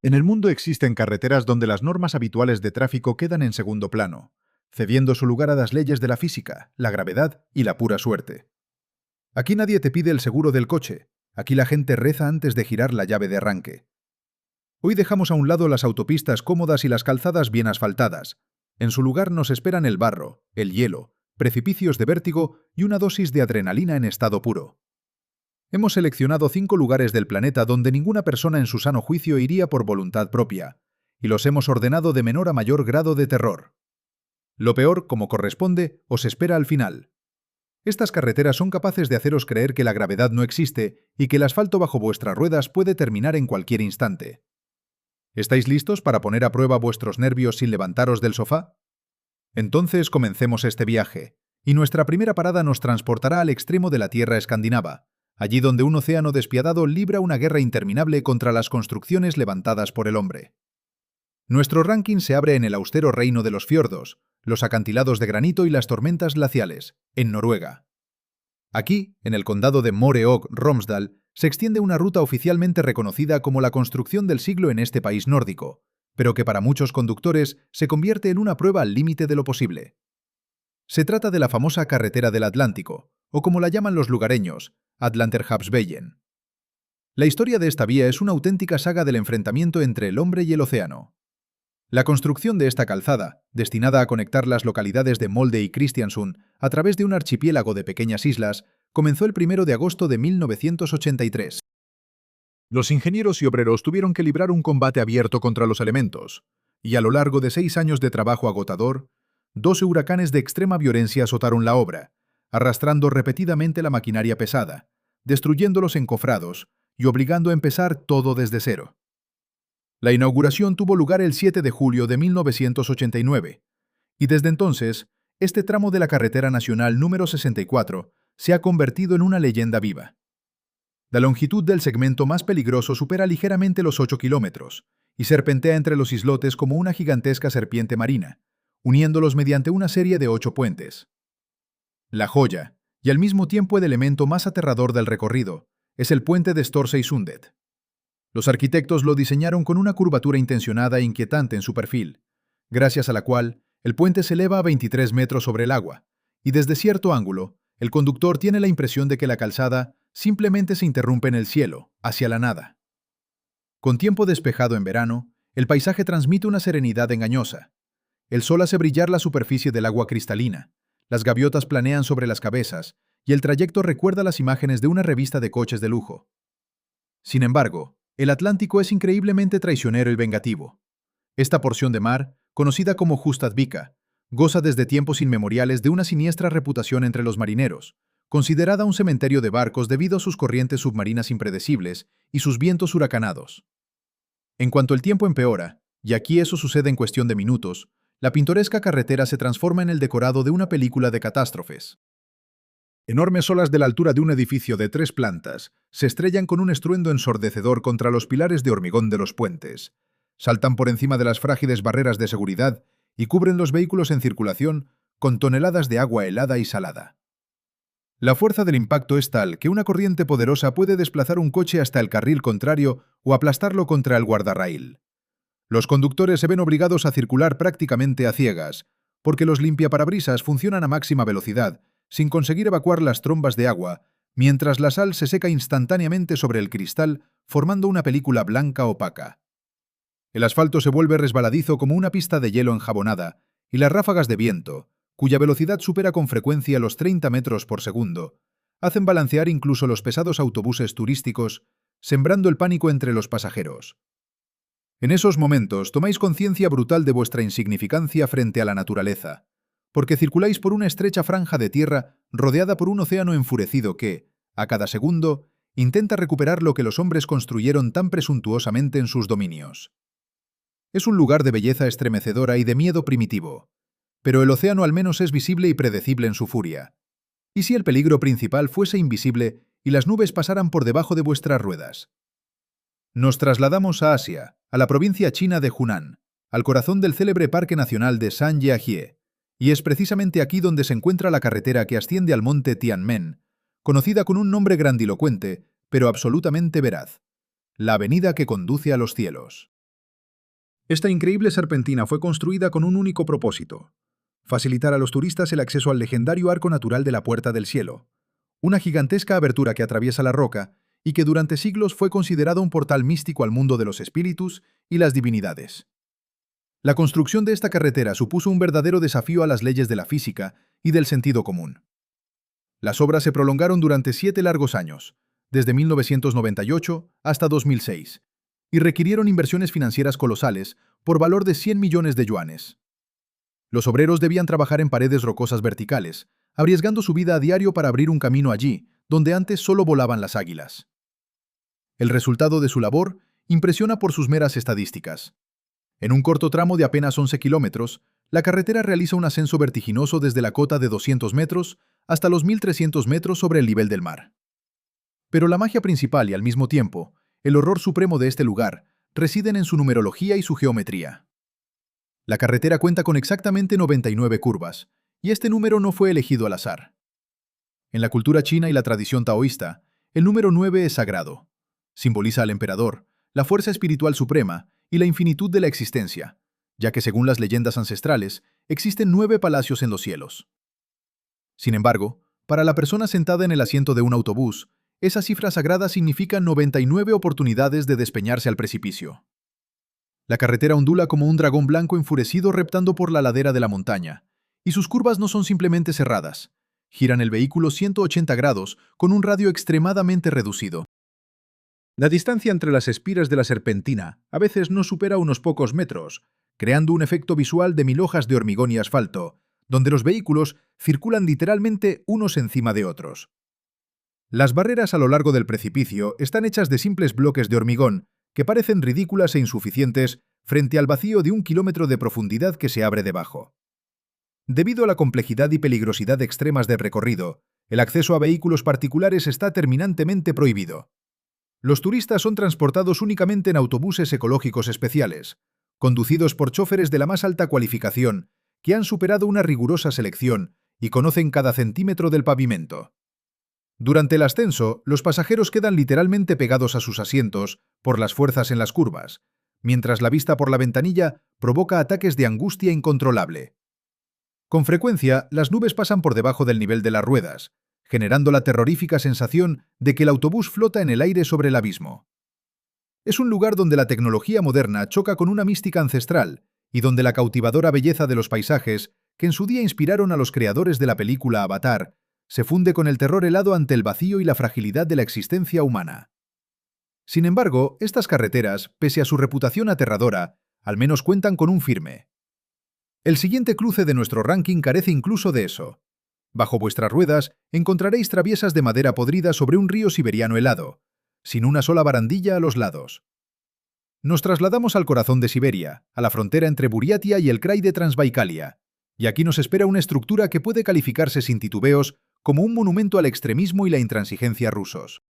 En el mundo existen carreteras donde las normas habituales de tráfico quedan en segundo plano, cediendo su lugar a las leyes de la física, la gravedad y la pura suerte. Aquí nadie te pide el seguro del coche, aquí la gente reza antes de girar la llave de arranque. Hoy dejamos a un lado las autopistas cómodas y las calzadas bien asfaltadas. En su lugar nos esperan el barro, el hielo, precipicios de vértigo y una dosis de adrenalina en estado puro. Hemos seleccionado 5 lugares del planeta donde ninguna persona en su sano juicio iría por voluntad propia, y los hemos ordenado de menor a mayor grado de terror. Lo peor, como corresponde, os espera al final. Estas carreteras son capaces de haceros creer que la gravedad no existe y que el asfalto bajo vuestras ruedas puede terminar en cualquier instante. ¿Estáis listos para poner a prueba vuestros nervios sin levantaros del sofá? Entonces comencemos este viaje, y nuestra primera parada nos transportará al extremo de la tierra escandinava, allí donde un océano despiadado libra una guerra interminable contra las construcciones levantadas por el hombre. Nuestro ranking se abre en el austero reino de los fiordos, los acantilados de granito y las tormentas glaciales, en Noruega. Aquí, en el condado de Møre og Romsdal, se extiende una ruta oficialmente reconocida como la construcción del siglo en este país nórdico, pero que para muchos conductores se convierte en una prueba al límite de lo posible. Se trata de la famosa carretera del Atlántico, o como la llaman los lugareños, Atlanterhavsveien. La historia de esta vía es una auténtica saga del enfrentamiento entre el hombre y el océano. La construcción de esta calzada, destinada a conectar las localidades de Molde y Kristiansund a través de un archipiélago de pequeñas islas, comenzó el 1 de agosto de 1983. Los ingenieros y obreros tuvieron que librar un combate abierto contra los elementos, y a lo largo de 6 años de trabajo agotador, 12 huracanes de extrema violencia azotaron la obra, arrastrando repetidamente la maquinaria pesada, destruyendo los encofrados y obligando a empezar todo desde cero. La inauguración tuvo lugar el 7 de julio de 1989, y desde entonces, este tramo de la carretera nacional número 64 se ha convertido en una leyenda viva. La longitud del segmento más peligroso supera ligeramente los 8 kilómetros, y serpentea entre los islotes como una gigantesca serpiente marina, uniéndolos mediante una serie de 8 puentes. La joya, y al mismo tiempo el elemento más aterrador del recorrido, es el puente de Storseisundet. Los arquitectos lo diseñaron con una curvatura intencionada e inquietante en su perfil, gracias a la cual el puente se eleva a 23 metros sobre el agua, y desde cierto ángulo, el conductor tiene la impresión de que la calzada simplemente se interrumpe en el cielo, hacia la nada. Con tiempo despejado en verano, el paisaje transmite una serenidad engañosa. El sol hace brillar la superficie del agua cristalina, las gaviotas planean sobre las cabezas, y el trayecto recuerda las imágenes de una revista de coches de lujo. Sin embargo, el Atlántico es increíblemente traicionero y vengativo. Esta porción de mar, conocida como Hustadvika, goza desde tiempos inmemoriales de una siniestra reputación entre los marineros, considerada un cementerio de barcos debido a sus corrientes submarinas impredecibles y sus vientos huracanados. En cuanto el tiempo empeora, y aquí eso sucede en cuestión de minutos, la pintoresca carretera se transforma en el decorado de una película de catástrofes. Enormes olas de la altura de un edificio de 3 plantas se estrellan con un estruendo ensordecedor contra los pilares de hormigón de los puentes, saltan por encima de las frágiles barreras de seguridad y cubren los vehículos en circulación con toneladas de agua helada y salada. La fuerza del impacto es tal que una corriente poderosa puede desplazar un coche hasta el carril contrario o aplastarlo contra el guardarraíl. Los conductores se ven obligados a circular prácticamente a ciegas, porque los limpiaparabrisas funcionan a máxima velocidad, sin conseguir evacuar las trombas de agua, mientras la sal se seca instantáneamente sobre el cristal, formando una película blanca opaca. El asfalto se vuelve resbaladizo como una pista de hielo enjabonada, y las ráfagas de viento, cuya velocidad supera con frecuencia los 30 metros por segundo, hacen balancear incluso los pesados autobuses turísticos, sembrando el pánico entre los pasajeros. En esos momentos tomáis conciencia brutal de vuestra insignificancia frente a la naturaleza, porque circuláis por una estrecha franja de tierra rodeada por un océano enfurecido que, a cada segundo, intenta recuperar lo que los hombres construyeron tan presuntuosamente en sus dominios. Es un lugar de belleza estremecedora y de miedo primitivo, pero el océano al menos es visible y predecible en su furia. ¿Y si el peligro principal fuese invisible y las nubes pasaran por debajo de vuestras ruedas? Nos trasladamos a Asia, a la provincia china de Hunan, al corazón del célebre Parque Nacional de Sangye, y es precisamente aquí donde se encuentra la carretera que asciende al monte Tianmen, conocida con un nombre grandilocuente, pero absolutamente veraz: la avenida que conduce a los cielos. Esta increíble serpentina fue construida con un único propósito: facilitar a los turistas el acceso al legendario arco natural de la Puerta del Cielo, una gigantesca abertura que atraviesa la roca y que durante siglos fue considerado un portal místico al mundo de los espíritus y las divinidades. La construcción de esta carretera supuso un verdadero desafío a las leyes de la física y del sentido común. Las obras se prolongaron durante 7 largos años, desde 1998 hasta 2006, y requirieron inversiones financieras colosales por valor de 100 millones de yuanes. Los obreros debían trabajar en paredes rocosas verticales, arriesgando su vida a diario para abrir un camino allí, donde antes solo volaban las águilas. El resultado de su labor impresiona por sus meras estadísticas. En un corto tramo de apenas 11 kilómetros, la carretera realiza un ascenso vertiginoso desde la cota de 200 metros hasta los 1.300 metros sobre el nivel del mar. Pero la magia principal y al mismo tiempo, el horror supremo de este lugar, residen en su numerología y su geometría. La carretera cuenta con exactamente 99 curvas, y este número no fue elegido al azar. En la cultura china y la tradición taoísta, el número 9 es sagrado. Simboliza al emperador, la fuerza espiritual suprema y la infinitud de la existencia, ya que según las leyendas ancestrales, existen 9 palacios en los cielos. Sin embargo, para la persona sentada en el asiento de un autobús, esa cifra sagrada significa 99 oportunidades de despeñarse al precipicio. La carretera ondula como un dragón blanco enfurecido reptando por la ladera de la montaña, y sus curvas no son simplemente cerradas. Giran el vehículo 180 grados con un radio extremadamente reducido. La distancia entre las espiras de la serpentina a veces no supera unos pocos metros, creando un efecto visual de 1000 hojas de hormigón y asfalto, donde los vehículos circulan literalmente unos encima de otros. Las barreras a lo largo del precipicio están hechas de simples bloques de hormigón que parecen ridículas e insuficientes frente al vacío de 1 kilómetro de profundidad que se abre debajo. Debido a la complejidad y peligrosidad extremas del recorrido, el acceso a vehículos particulares está terminantemente prohibido. Los turistas son transportados únicamente en autobuses ecológicos especiales, conducidos por chóferes de la más alta cualificación, que han superado una rigurosa selección y conocen cada centímetro del pavimento. Durante el ascenso, los pasajeros quedan literalmente pegados a sus asientos por las fuerzas en las curvas, mientras la vista por la ventanilla provoca ataques de angustia incontrolable. Con frecuencia, las nubes pasan por debajo del nivel de las ruedas, generando la terrorífica sensación de que el autobús flota en el aire sobre el abismo. Es un lugar donde la tecnología moderna choca con una mística ancestral y donde la cautivadora belleza de los paisajes, que en su día inspiraron a los creadores de la película Avatar, se funde con el terror helado ante el vacío y la fragilidad de la existencia humana. Sin embargo, estas carreteras, pese a su reputación aterradora, al menos cuentan con un firme. El siguiente cruce de nuestro ranking carece incluso de eso. Bajo vuestras ruedas encontraréis traviesas de madera podrida sobre un río siberiano helado, sin una sola barandilla a los lados. Nos trasladamos al corazón de Siberia, a la frontera entre Buriatia y el krai de Transbaikalia, y aquí nos espera una estructura que puede calificarse sin titubeos como un monumento al extremismo y la intransigencia rusos.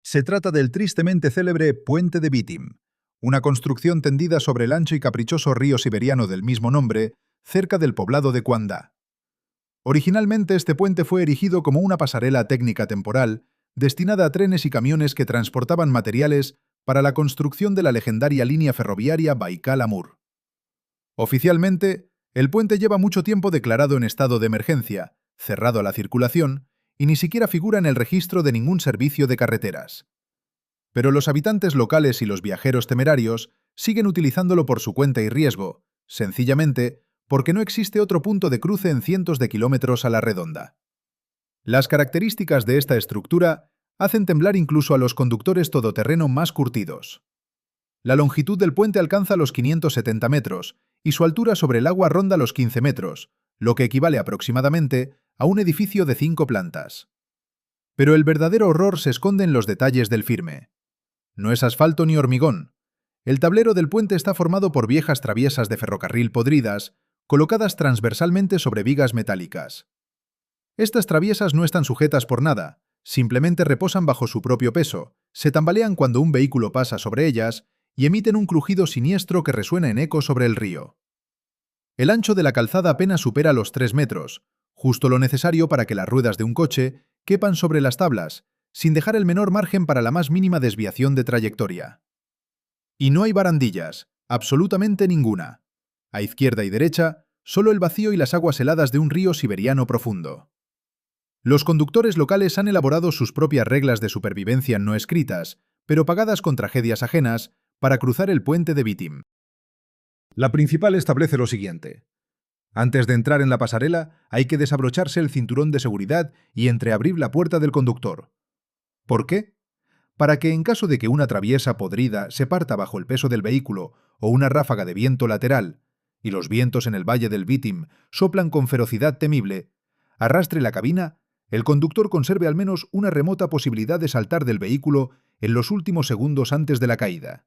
Se trata del tristemente célebre Puente de Vitim, una construcción tendida sobre el ancho y caprichoso río siberiano del mismo nombre, cerca del poblado de Kuanda. Originalmente este puente fue erigido como una pasarela técnica temporal destinada a trenes y camiones que transportaban materiales para la construcción de la legendaria línea ferroviaria Baikal-Amur. Oficialmente, el puente lleva mucho tiempo declarado en estado de emergencia, cerrado a la circulación, y ni siquiera figura en el registro de ningún servicio de carreteras. Pero los habitantes locales y los viajeros temerarios siguen utilizándolo por su cuenta y riesgo, sencillamente porque no existe otro punto de cruce en cientos de kilómetros a la redonda. Las características de esta estructura hacen temblar incluso a los conductores todoterreno más curtidos. La longitud del puente alcanza los 570 metros y su altura sobre el agua ronda los 15 metros, lo que equivale aproximadamente a un edificio de 5 plantas. Pero el verdadero horror se esconde en los detalles del firme. No es asfalto ni hormigón. El tablero del puente está formado por viejas traviesas de ferrocarril podridas, colocadas transversalmente sobre vigas metálicas. Estas traviesas no están sujetas por nada, simplemente reposan bajo su propio peso, se tambalean cuando un vehículo pasa sobre ellas y emiten un crujido siniestro que resuena en eco sobre el río. El ancho de la calzada apenas supera los 3 metros, justo lo necesario para que las ruedas de un coche quepan sobre las tablas, sin dejar el menor margen para la más mínima desviación de trayectoria. Y no hay barandillas, absolutamente ninguna. A izquierda y derecha, solo el vacío y las aguas heladas de un río siberiano profundo. Los conductores locales han elaborado sus propias reglas de supervivencia no escritas, pero pagadas con tragedias ajenas, para cruzar el puente de Vitim. La principal establece lo siguiente. Antes de entrar en la pasarela, hay que desabrocharse el cinturón de seguridad y entreabrir la puerta del conductor. ¿Por qué? Para que en caso de que una traviesa podrida se parta bajo el peso del vehículo o una ráfaga de viento lateral, y los vientos en el valle del Vitim soplan con ferocidad temible, arrastre la cabina, el conductor conserve al menos una remota posibilidad de saltar del vehículo en los últimos segundos antes de la caída.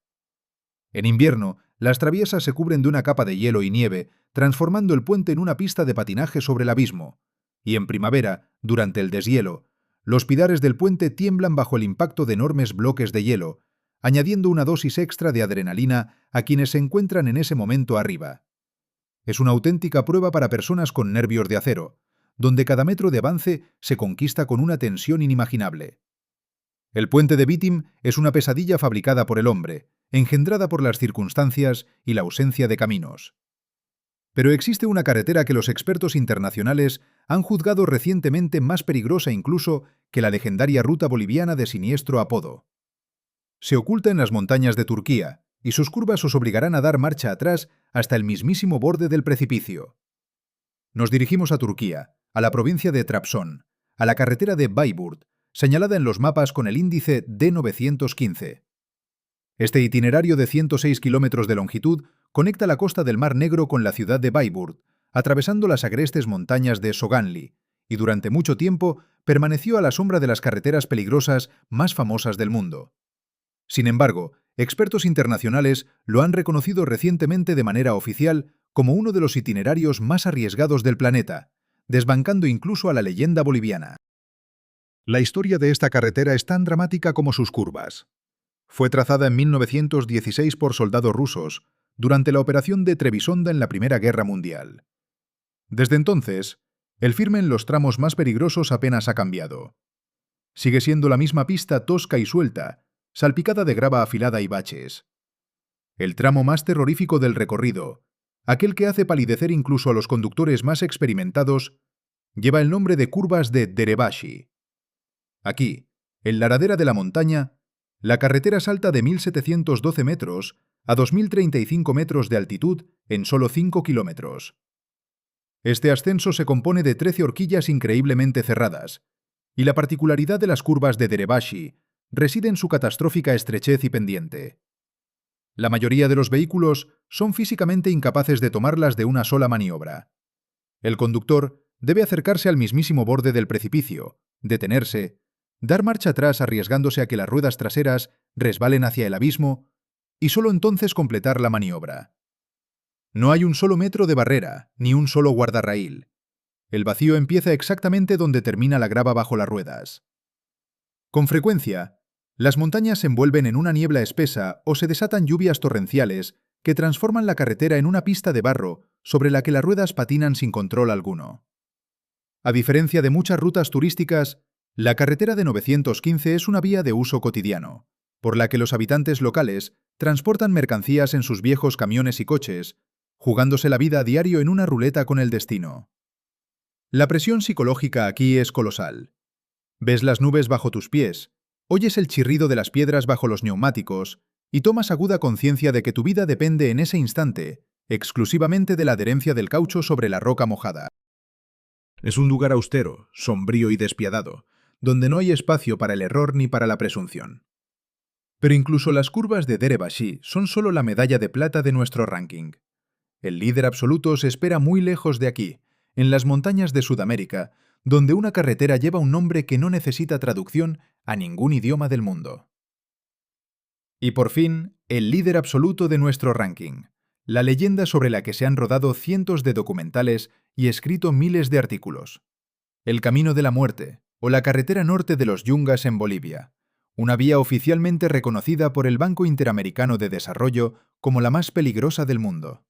En invierno, las traviesas se cubren de una capa de hielo y nieve, transformando el puente en una pista de patinaje sobre el abismo. Y en primavera, durante el deshielo, los pilares del puente tiemblan bajo el impacto de enormes bloques de hielo, añadiendo una dosis extra de adrenalina a quienes se encuentran en ese momento arriba. Es una auténtica prueba para personas con nervios de acero, donde cada metro de avance se conquista con una tensión inimaginable. El puente de Vitim es una pesadilla fabricada por el hombre, engendrada por las circunstancias y la ausencia de caminos. Pero existe una carretera que los expertos internacionales han juzgado recientemente más peligrosa incluso que la legendaria ruta boliviana de siniestro apodo. Se oculta en las montañas de Turquía, y sus curvas os obligarán a dar marcha atrás hasta el mismísimo borde del precipicio. Nos dirigimos a Turquía, a la provincia de Trabzon, a la carretera de Bayburt, señalada en los mapas con el índice D915. Este itinerario de 106 kilómetros de longitud conecta la costa del Mar Negro con la ciudad de Bayburt, atravesando las agrestes montañas de Soganli, y durante mucho tiempo permaneció a la sombra de las carreteras peligrosas más famosas del mundo. Sin embargo, expertos internacionales lo han reconocido recientemente de manera oficial como uno de los itinerarios más arriesgados del planeta, desbancando incluso a la leyenda boliviana. La historia de esta carretera es tan dramática como sus curvas. Fue trazada en 1916 por soldados rusos durante la operación de Trebisonda en la Primera Guerra Mundial. Desde entonces, el firme en los tramos más peligrosos apenas ha cambiado. Sigue siendo la misma pista tosca y suelta, salpicada de grava afilada y baches. El tramo más terrorífico del recorrido, aquel que hace palidecer incluso a los conductores más experimentados, lleva el nombre de curvas de Derebashi. Aquí, en la ladera de la montaña, la carretera salta de 1.712 metros a 2.035 metros de altitud en solo 5 kilómetros. Este ascenso se compone de 13 horquillas increíblemente cerradas, y la particularidad de las curvas de Derebashi reside en su catastrófica estrechez y pendiente. La mayoría de los vehículos son físicamente incapaces de tomarlas de una sola maniobra. El conductor debe acercarse al mismísimo borde del precipicio, detenerse, dar marcha atrás arriesgándose a que las ruedas traseras resbalen hacia el abismo y solo entonces completar la maniobra. No hay un solo metro de barrera, ni un solo guardarraíl. El vacío empieza exactamente donde termina la grava bajo las ruedas. Con frecuencia, las montañas se envuelven en una niebla espesa o se desatan lluvias torrenciales que transforman la carretera en una pista de barro sobre la que las ruedas patinan sin control alguno. A diferencia de muchas rutas turísticas, la carretera de 915 es una vía de uso cotidiano, por la que los habitantes locales transportan mercancías en sus viejos camiones y coches, jugándose la vida a diario en una ruleta con el destino. La presión psicológica aquí es colosal. Ves las nubes bajo tus pies, oyes el chirrido de las piedras bajo los neumáticos y tomas aguda conciencia de que tu vida depende en ese instante exclusivamente de la adherencia del caucho sobre la roca mojada. Es un lugar austero, sombrío y despiadado, donde no hay espacio para el error ni para la presunción. Pero incluso las curvas de Derebashi son solo la medalla de plata de nuestro ranking. El líder absoluto se espera muy lejos de aquí, en las montañas de Sudamérica, donde una carretera lleva un nombre que no necesita traducción a ningún idioma del mundo. Y por fin, el líder absoluto de nuestro ranking, la leyenda sobre la que se han rodado cientos de documentales y escrito miles de artículos. El Camino de la Muerte, o la carretera norte de los Yungas en Bolivia, una vía oficialmente reconocida por el Banco Interamericano de Desarrollo como la más peligrosa del mundo.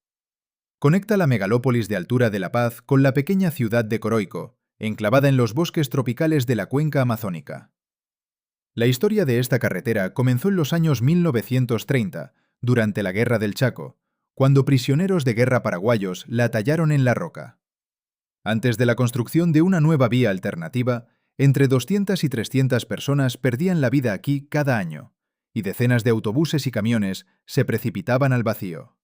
Conecta la megalópolis de Altura de La Paz con la pequeña ciudad de Coroico, enclavada en los bosques tropicales de la cuenca amazónica. La historia de esta carretera comenzó en los años 1930, durante la Guerra del Chaco, cuando prisioneros de guerra paraguayos la tallaron en la roca. Antes de la construcción de una nueva vía alternativa, entre 200 y 300 personas perdían la vida aquí cada año, y decenas de autobuses y camiones se precipitaban al vacío.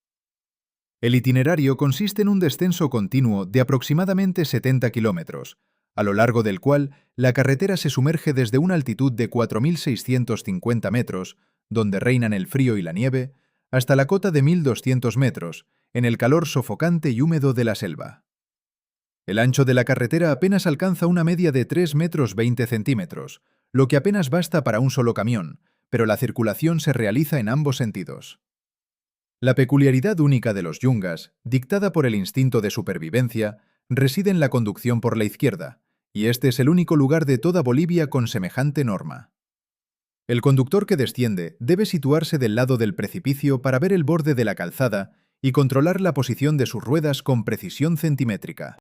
El itinerario consiste en un descenso continuo de aproximadamente 70 kilómetros, a lo largo del cual la carretera se sumerge desde una altitud de 4.650 metros, donde reinan el frío y la nieve, hasta la cota de 1.200 metros, en el calor sofocante y húmedo de la selva. El ancho de la carretera apenas alcanza una media de 3 metros 20 centímetros, lo que apenas basta para un solo camión, pero la circulación se realiza en ambos sentidos. La peculiaridad única de los yungas, dictada por el instinto de supervivencia, reside en la conducción por la izquierda, y este es el único lugar de toda Bolivia con semejante norma. El conductor que desciende debe situarse del lado del precipicio para ver el borde de la calzada y controlar la posición de sus ruedas con precisión centimétrica.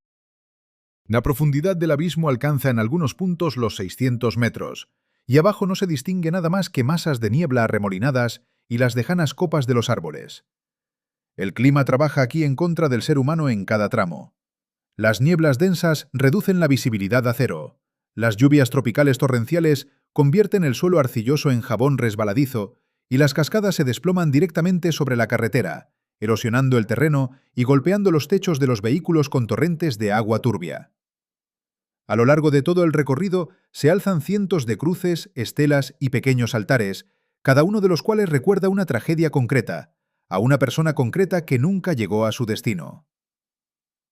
La profundidad del abismo alcanza en algunos puntos los 600 metros, y abajo no se distingue nada más que masas de niebla arremolinadas y las lejanas copas de los árboles. El clima trabaja aquí en contra del ser humano en cada tramo. Las nieblas densas reducen la visibilidad a cero. Las lluvias tropicales torrenciales convierten el suelo arcilloso en jabón resbaladizo y las cascadas se desploman directamente sobre la carretera, erosionando el terreno y golpeando los techos de los vehículos con torrentes de agua turbia. A lo largo de todo el recorrido se alzan cientos de cruces, estelas y pequeños altares, cada uno de los cuales recuerda una tragedia concreta, a una persona concreta que nunca llegó a su destino.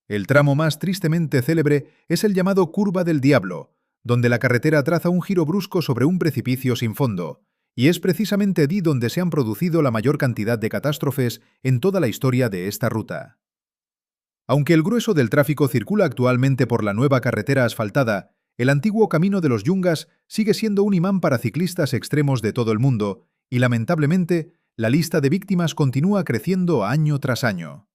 El tramo más tristemente célebre es el llamado Curva del Diablo, donde la carretera traza un giro brusco sobre un precipicio sin fondo, y es precisamente allí donde se han producido la mayor cantidad de catástrofes en toda la historia de esta ruta. Aunque el grueso del tráfico circula actualmente por la nueva carretera asfaltada, el antiguo camino de los Yungas sigue siendo un imán para ciclistas extremos de todo el mundo, y lamentablemente, la lista de víctimas continúa creciendo año tras año.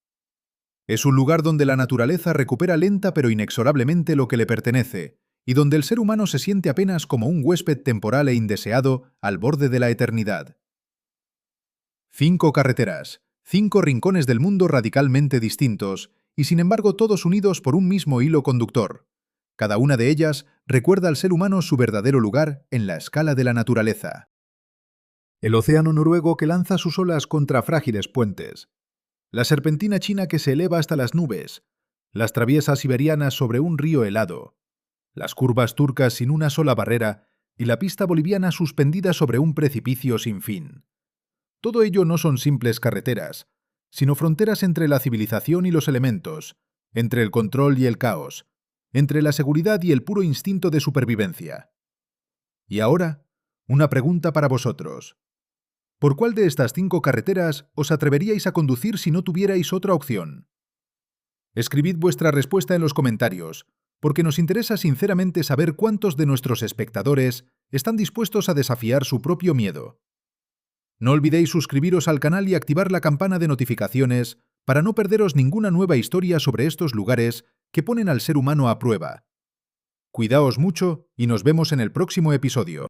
Es un lugar donde la naturaleza recupera lenta pero inexorablemente lo que le pertenece, y donde el ser humano se siente apenas como un huésped temporal e indeseado al borde de la eternidad. 5 carreteras, 5 rincones del mundo radicalmente distintos, y sin embargo todos unidos por un mismo hilo conductor. Cada una de ellas recuerda al ser humano su verdadero lugar en la escala de la naturaleza. El océano noruego que lanza sus olas contra frágiles puentes. La serpentina china que se eleva hasta las nubes. Las traviesas siberianas sobre un río helado. Las curvas turcas sin una sola barrera y la pista boliviana suspendida sobre un precipicio sin fin. Todo ello no son simples carreteras, sino fronteras entre la civilización y los elementos, entre el control y el caos, entre la seguridad y el puro instinto de supervivencia. Y ahora, una pregunta para vosotros. ¿Por cuál de estas 5 carreteras os atreveríais a conducir si no tuvierais otra opción? Escribid vuestra respuesta en los comentarios, porque nos interesa sinceramente saber cuántos de nuestros espectadores están dispuestos a desafiar su propio miedo. No olvidéis suscribiros al canal y activar la campana de notificaciones para no perderos ninguna nueva historia sobre estos lugares que ponen al ser humano a prueba. Cuidaos mucho y nos vemos en el próximo episodio.